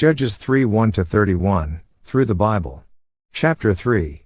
Judges 3 1-31, through the Bible. Chapter 3.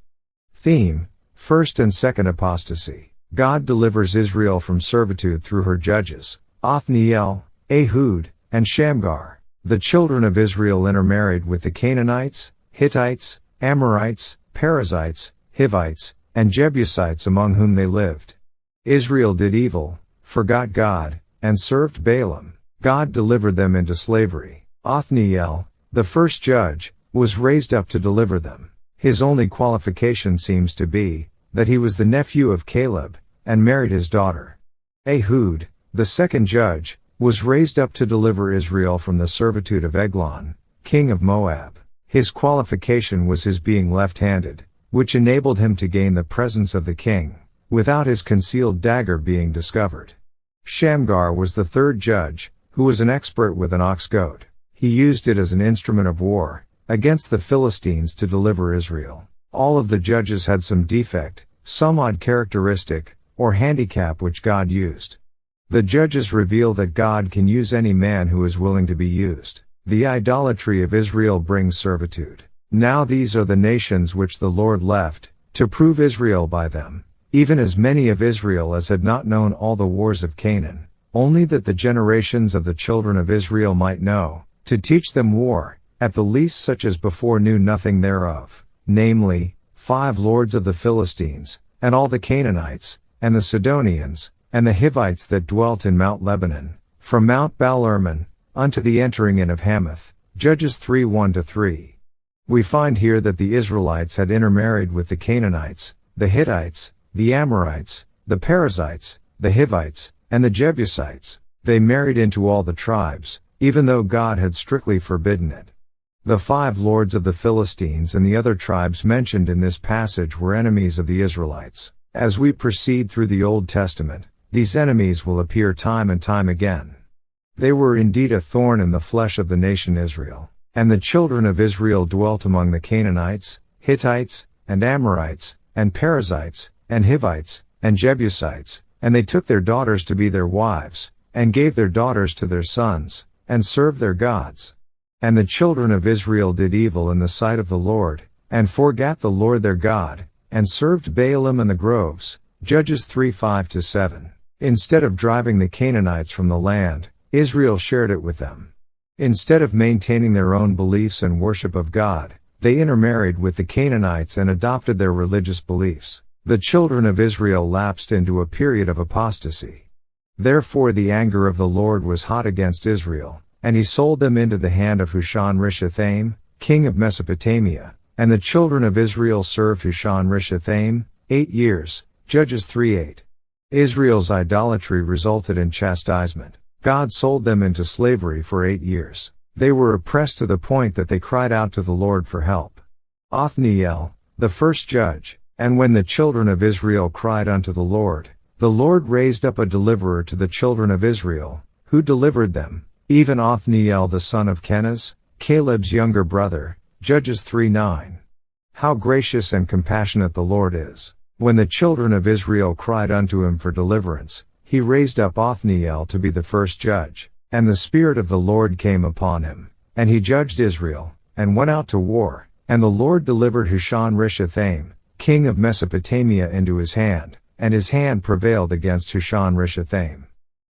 Theme: First and Second Apostasy. God delivers Israel from servitude through her judges, Othniel, Ehud, and Shamgar. The children of Israel intermarried with the Canaanites, Hittites, Amorites, Perizzites, Hivites, and Jebusites among whom they lived. Israel did evil, forgot God, and served Balaam. God delivered them into slavery. Othniel, the first judge, was raised up to deliver them. His only qualification seems to be that he was the nephew of Caleb, and married his daughter. Ehud, the second judge, was raised up to deliver Israel from the servitude of Eglon, king of Moab. His qualification was his being left-handed, which enabled him to gain the presence of the king, without his concealed dagger being discovered. Shamgar was the third judge, who was an expert with an ox-goad. He used it as an instrument of war, against the Philistines to deliver Israel. All of the judges had some defect, some odd characteristic, or handicap which God used. The judges reveal that God can use any man who is willing to be used. The idolatry of Israel brings servitude. Now these are the nations which the Lord left, to prove Israel by them, even as many of Israel as had not known all the wars of Canaan, only that the generations of the children of Israel might know, to teach them war, at the least such as before knew nothing thereof, namely, 5 lords of the Philistines, and all the Canaanites, and the Sidonians, and the Hivites that dwelt in Mount Lebanon, from Mount Baal-Hermon, unto the entering in of Hamath. Judges 3 1-3. We find here that the Israelites had intermarried with the Canaanites, the Hittites, the Amorites, the Perizzites, the Hivites, and the Jebusites. They married into all the tribes, even though God had strictly forbidden it. The 5 lords of the Philistines and the other tribes mentioned in this passage were enemies of the Israelites. As we proceed through the Old Testament, these enemies will appear time and time again. They were indeed a thorn in the flesh of the nation Israel. And the children of Israel dwelt among the Canaanites, Hittites, and Amorites, and Perizzites, and Hivites, and Jebusites, and they took their daughters to be their wives, and gave their daughters to their sons, and served their gods. And the children of Israel did evil in the sight of the Lord, and forgat the Lord their God, and served Baalim and the groves. Judges 3 5-7. Instead of driving the Canaanites from the land, Israel shared it with them. Instead of maintaining their own beliefs and worship of God, they intermarried with the Canaanites and adopted their religious beliefs. The children of Israel lapsed into a period of apostasy. Therefore the anger of the Lord was hot against Israel, and he sold them into the hand of Hushan-Rishathaim, king of Mesopotamia, and the children of Israel served Hushan-Rishathaim 8 years. Judges 3:8. Israel's idolatry resulted in chastisement. God sold them into slavery for 8 years. They were oppressed to the point that they cried out to the Lord for help. Othniel, the first judge. And when the children of Israel cried unto the Lord raised up a deliverer to the children of Israel, who delivered them, even Othniel the son of Kenaz, Caleb's younger brother. Judges 3:9. How gracious and compassionate the Lord is. When the children of Israel cried unto him for deliverance, he raised up Othniel to be the first judge, and the Spirit of the Lord came upon him, and he judged Israel, and went out to war, and the Lord delivered Hushan-Rishathaim, king of Mesopotamia, into his hand, and his hand prevailed against Hushan-Rishathaim.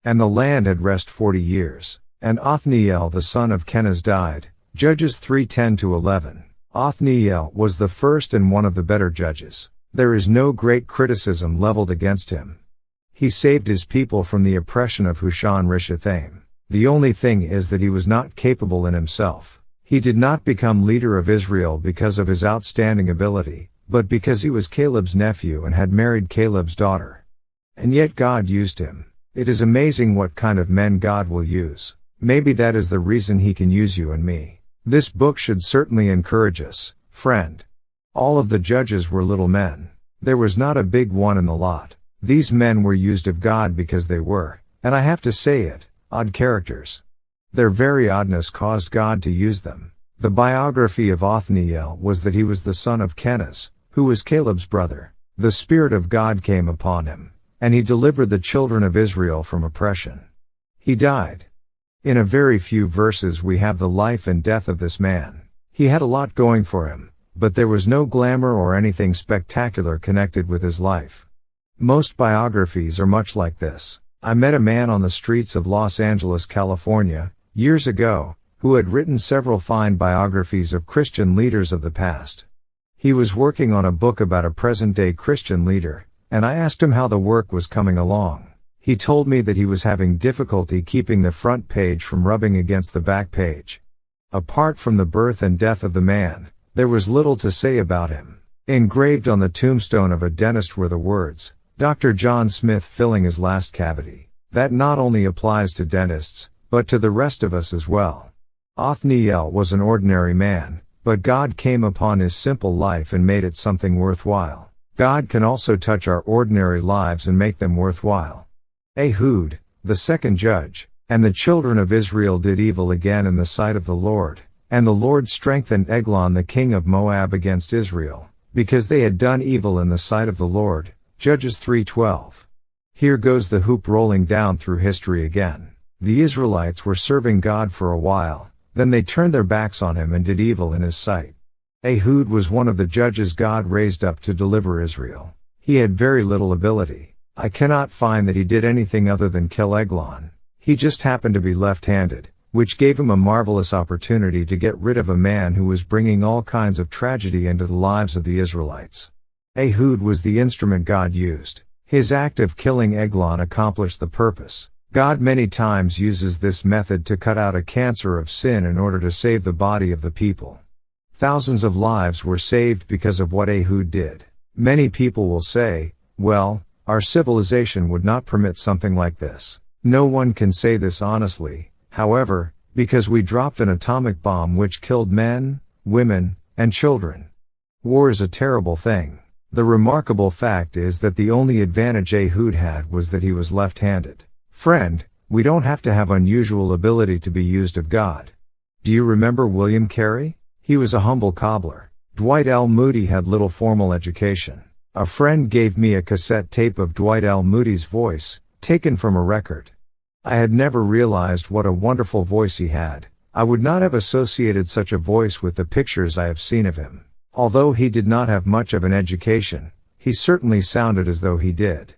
And the land had rest 40 years, and Othniel the son of Kenaz died. Judges 3:10-11. Othniel was the first and one of the better judges. There is no great criticism leveled against him. He saved his people from the oppression of Hushan-Rishathaim. The only thing is that he was not capable in himself. He did not become leader of Israel because of his outstanding ability, but because he was Caleb's nephew and had married Caleb's daughter. And yet God used him. It is amazing what kind of men God will use. Maybe that is the reason he can use you and me. This book should certainly encourage us, friend. All of the judges were little men. There was not a big one in the lot. These men were used of God because they were, and I have to say it, odd characters. Their very oddness caused God to use them. The biography of Othniel was that he was the son of Kenaz, who was Caleb's brother. The Spirit of God came upon him, and he delivered the children of Israel from oppression. He died. In a very few verses we have the life and death of this man. He had a lot going for him, but there was no glamour or anything spectacular connected with his life. Most biographies are much like this. I met a man on the streets of Los Angeles, California, years ago, who had written several fine biographies of Christian leaders of the past. He was working on a book about a present-day Christian leader, and I asked him how the work was coming along. He told me that he was having difficulty keeping the front page from rubbing against the back page. Apart from the birth and death of the man, there was little to say about him. Engraved on the tombstone of a dentist were the words, Dr. John Smith filling his last cavity. That not only applies to dentists, but to the rest of us as well. Othniel was an ordinary man, but God came upon his simple life and made it something worthwhile. God can also touch our ordinary lives and make them worthwhile. Ehud, the second judge, and the children of Israel did evil again in the sight of the Lord, and the Lord strengthened Eglon the king of Moab against Israel, because they had done evil in the sight of the Lord. Judges 3:12. Here goes the hoop rolling down through history again. The Israelites were serving God for a while, then they turned their backs on him and did evil in his sight. Ehud was one of the judges God raised up to deliver Israel. He had very little ability. I cannot find that he did anything other than kill Eglon. He just happened to be left-handed, which gave him a marvelous opportunity to get rid of a man who was bringing all kinds of tragedy into the lives of the Israelites. Ehud was the instrument God used. His act of killing Eglon accomplished the purpose. God many times uses this method to cut out a cancer of sin in order to save the body of the people. Thousands of lives were saved because of what Ehud did. Many people will say, well, our civilization would not permit something like this. No one can say this honestly, however, because we dropped an atomic bomb which killed men, women, and children. War is a terrible thing. The remarkable fact is that the only advantage Ehud had was that he was left-handed. Friend, we don't have to have unusual ability to be used of God. Do you remember William Carey? He was a humble cobbler. Dwight L. Moody had little formal education. A friend gave me a cassette tape of Dwight L. Moody's voice, taken from a record. I had never realized what a wonderful voice he had. I would not have associated such a voice with the pictures I have seen of him. Although he did not have much of an education, he certainly sounded as though he did.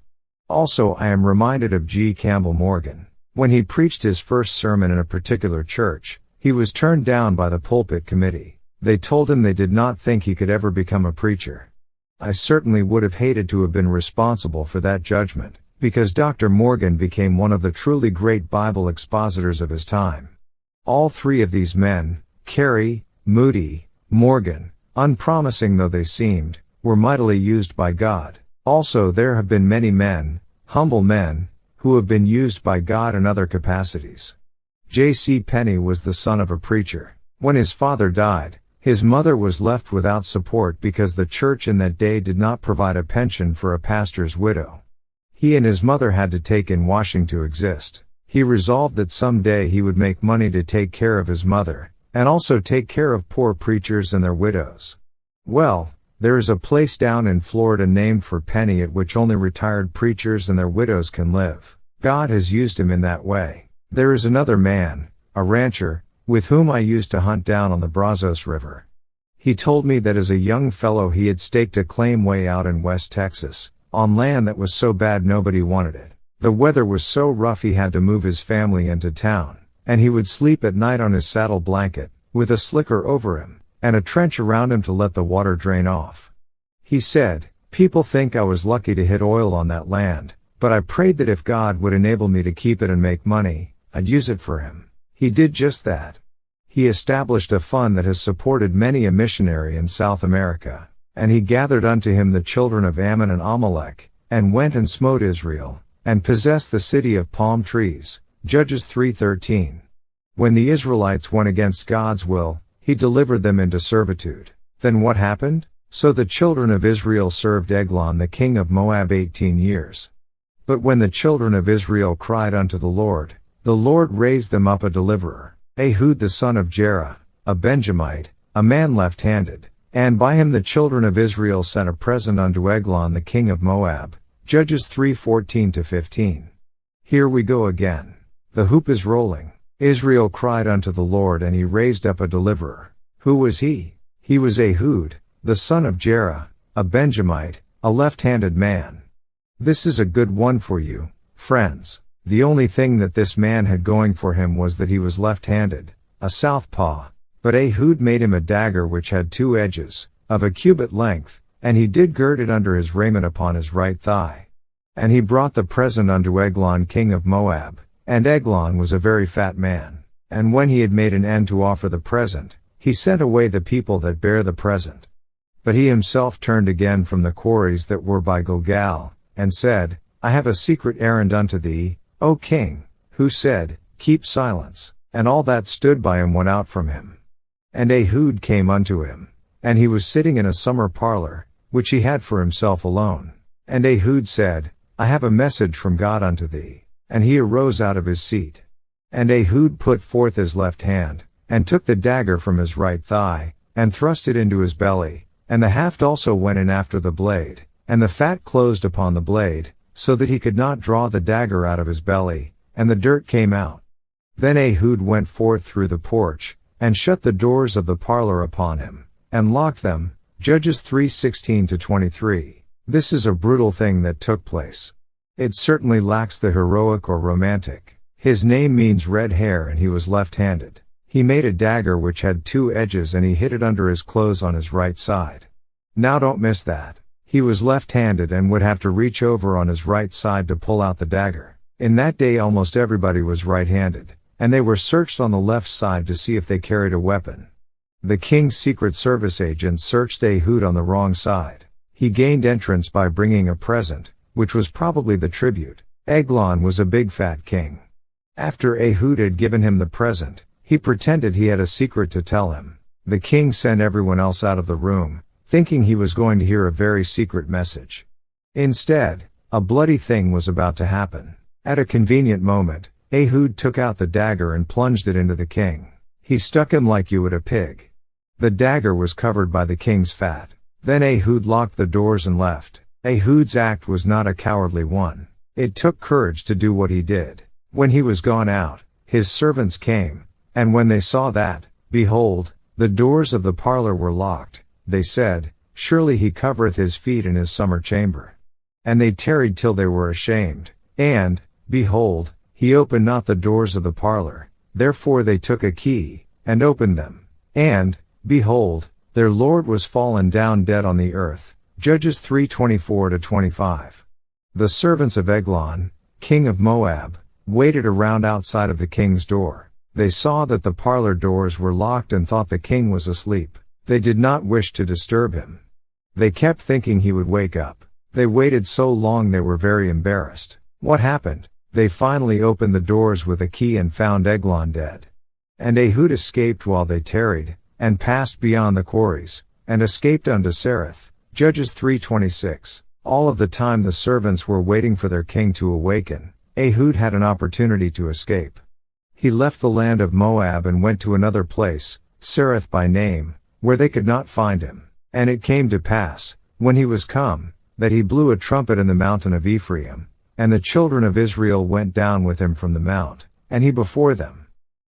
Also, I am reminded of G. Campbell Morgan. When he preached his first sermon in a particular church, he was turned down by the pulpit committee. They told him they did not think he could ever become a preacher. I certainly would have hated to have been responsible for that judgment, because Dr. Morgan became one of the truly great Bible expositors of his time. All three of these men, Carey, Moody, Morgan, unpromising though they seemed, were mightily used by God. Also there have been many men, humble men, who have been used by God in other capacities. J.C. Penney was the son of a preacher. When his father died, his mother was left without support because the church in that day did not provide a pension for a pastor's widow. He and his mother had to take in washing to exist. He resolved that someday he would make money to take care of his mother, and also take care of poor preachers and their widows. Well, there is a place down in Florida named for Penney at which only retired preachers and their widows can live. God has used him in that way. There is another man, a rancher, with whom I used to hunt down on the Brazos River. He told me that as a young fellow he had staked a claim way out in West Texas, on land that was so bad nobody wanted it. The weather was so rough he had to move his family into town, and he would sleep at night on his saddle blanket, with a slicker over him, and a trench around him to let the water drain off. He said, "People think I was lucky to hit oil on that land, but I prayed that if God would enable me to keep it and make money, I'd use it for him." He did just that. He established a fund that has supported many a missionary in South America, and he gathered unto him the children of Ammon and Amalek, and went and smote Israel, and possessed the city of palm trees. Judges 3:13. When the Israelites went against God's will, he delivered them into servitude. Then what happened? So the children of Israel served Eglon the king of Moab 18 years. But when the children of Israel cried unto the Lord raised them up a deliverer, Ehud the son of Jerah, a Benjamite, a man left-handed, and by him the children of Israel sent a present unto Eglon the king of Moab. Judges 3:14-15. Here we go again. The hoop is rolling. Israel cried unto the Lord, and he raised up a deliverer. Who was he? He was Ehud, the son of Jerah, a Benjamite, a left-handed man. This is a good one for you, friends. The only thing that this man had going for him was that he was left-handed, a southpaw. But Ehud made him a dagger which had 2 edges, of a cubit length, and he did gird it under his raiment upon his right thigh. And he brought the present unto Eglon king of Moab, and Eglon was a very fat man. And when he had made an end to offer the present, he sent away the people that bare the present. But he himself turned again from the quarries that were by Gilgal, and said, I have a secret errand unto thee, O king. Who said, Keep silence. And all that stood by him went out from him. And Ehud came unto him, and he was sitting in a summer parlor, which he had for himself alone. And Ehud said, I have a message from God unto thee. And he arose out of his seat. And Ehud put forth his left hand, and took the dagger from his right thigh, and thrust it into his belly, and the haft also went in after the blade, and the fat closed upon the blade, so that he could not draw the dagger out of his belly, and the dirt came out. Then Ehud went forth through the porch, and shut the doors of the parlor upon him, and locked them. Judges 3:16-23. This is a brutal thing that took place. It certainly lacks the heroic or romantic. His name means red hair, and he was left-handed. He made a dagger which had 2 edges, and he hid it under his clothes on his right side. Now don't miss that. He was left-handed and would have to reach over on his right side to pull out the dagger. In that day almost everybody was right-handed, and they were searched on the left side to see if they carried a weapon. The king's Secret Service agents searched Ehud on the wrong side. He gained entrance by bringing a present, which was probably the tribute. Eglon was a big fat king. After Ehud had given him the present, he pretended he had a secret to tell him. The king sent everyone else out of the room, thinking he was going to hear a very secret message. Instead, a bloody thing was about to happen. At a convenient moment, Ehud took out the dagger and plunged it into the king. He stuck him like you would a pig. The dagger was covered by the king's fat. Then Ehud locked the doors and left. Ehud's act was not a cowardly one. It took courage to do what he did. When he was gone out, his servants came, and when they saw that, behold, the doors of the parlor were locked, they said, Surely he covereth his feet in his summer chamber. And they tarried till they were ashamed, and, behold, he opened not the doors of the parlor. Therefore they took a key, and opened them. And, behold, their lord was fallen down dead on the earth. Judges 3:24-25. The servants of Eglon, king of Moab, waited around outside of the king's door. They saw that the parlor doors were locked and thought the king was asleep. They did not wish to disturb him. They kept thinking he would wake up. They waited so long they were very embarrassed. What happened? They finally opened the doors with a key and found Eglon dead. And Ehud escaped while they tarried, and passed beyond the quarries, and escaped unto Sereth. Judges 3:26. All of the time the servants were waiting for their king to awaken, Ehud had an opportunity to escape. He left the land of Moab and went to another place, Sereth by name, where they could not find him. And it came to pass, when he was come, that he blew a trumpet in the mountain of Ephraim, and the children of Israel went down with him from the mount, and he before them.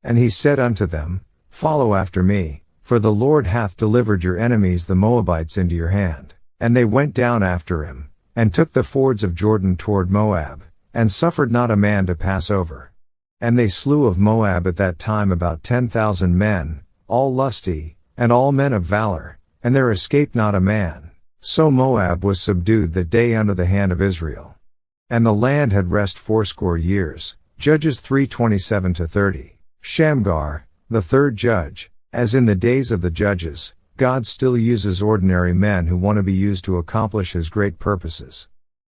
And he said unto them, Follow after me, for the Lord hath delivered your enemies the Moabites into your hand. And they went down after him, and took the fords of Jordan toward Moab, and suffered not a man to pass over. And they slew of Moab at that time about 10,000 men, all lusty, and all men of valor, and there escaped not a man. So Moab was subdued that day under the hand of Israel. And the land had rest 80 years. Judges 3:27-30. Shamgar, the third judge. As in the days of the judges, God still uses ordinary men who want to be used to accomplish his great purposes.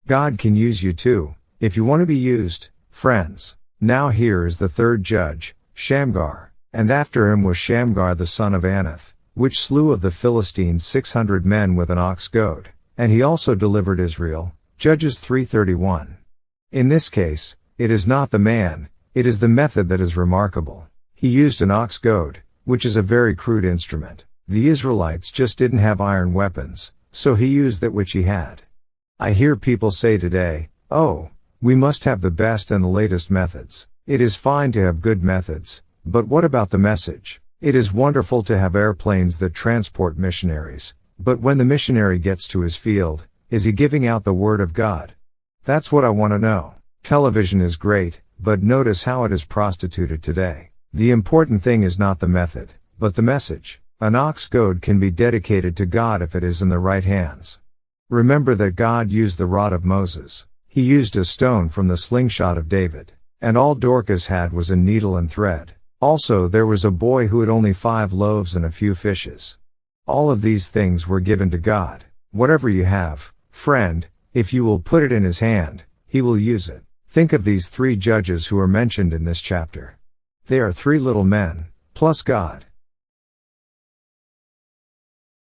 God can use you too, if you want to be used, friends. Now here is the third judge, Shamgar. And after him was Shamgar the son of Anath, which slew of the Philistines 600 men with an ox goad, and he also delivered Israel. Judges 3:31. In this case, it is not the man, it is the method that is remarkable. He used an ox goad, which is a very crude instrument. The Israelites just didn't have iron weapons, so he used that which he had. I hear people say today, oh, we must have the best and the latest methods. It is fine to have good methods, but what about the message? It is wonderful to have airplanes that transport missionaries, but when the missionary gets to his field, is he giving out the Word of God? That's what I want to know. Television is great, but notice how it is prostituted today. The important thing is not the method, but the message. An ox goad can be dedicated to God if it is in the right hands. Remember that God used the rod of Moses. He used a stone from the slingshot of David. And all Dorcas had was a needle and thread. Also there was a boy who had only 5 loaves and a few fishes. All of these things were given to God. Whatever you have, friend, if you will put it in His hand, He will use it. Think of these 3 judges who are mentioned in this chapter. They are 3 little men, plus God.